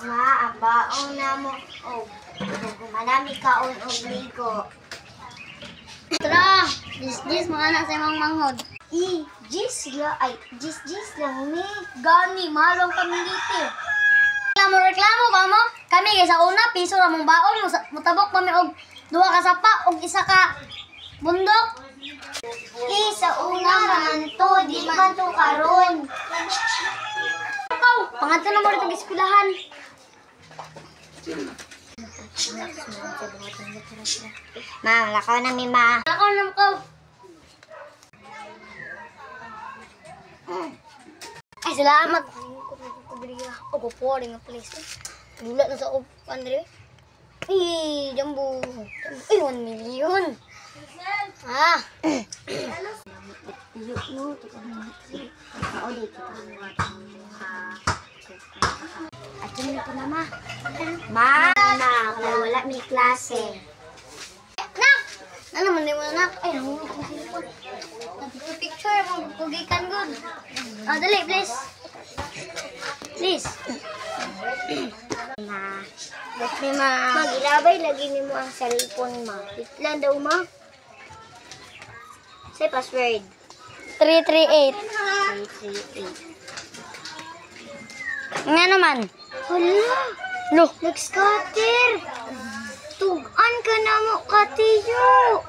Ma, ang baong na mo. Oh, manami kaon og ligo. Tara! Jis mga anak sa imong manghod. Jis lang ni. Gani, malong kami dito. Reklamo ba mo? Kami kay sa una, piso ra mong baon. Mutabok kami og duha ka sapa og isa ka bundok. Sa una man to, di man to karon. Ikaw, pangadto na mo rin itong eskwelahan. Ma, lakaw na mi ma. Lakaw na mo. Ay, salamat. O, kupuari nga please. Gulat na sa Andre. Ay, Jumbo. Ay, 1 million. Ah. At yun po na ma. Ma, wala may klase. Nak! Ano naman din mo na, nak? Ay, nahulog ko sila po. Nagpipicture mo, kugikan good. Ah, dali, please. Please. Ma, ba't may magilabay lagi ni mo ang cellphone ma? Itlan daw ma. Say password. 338. 338. Nga naman. Hala! Look. Nag-scatter! Tugan ka na mo, katiyo!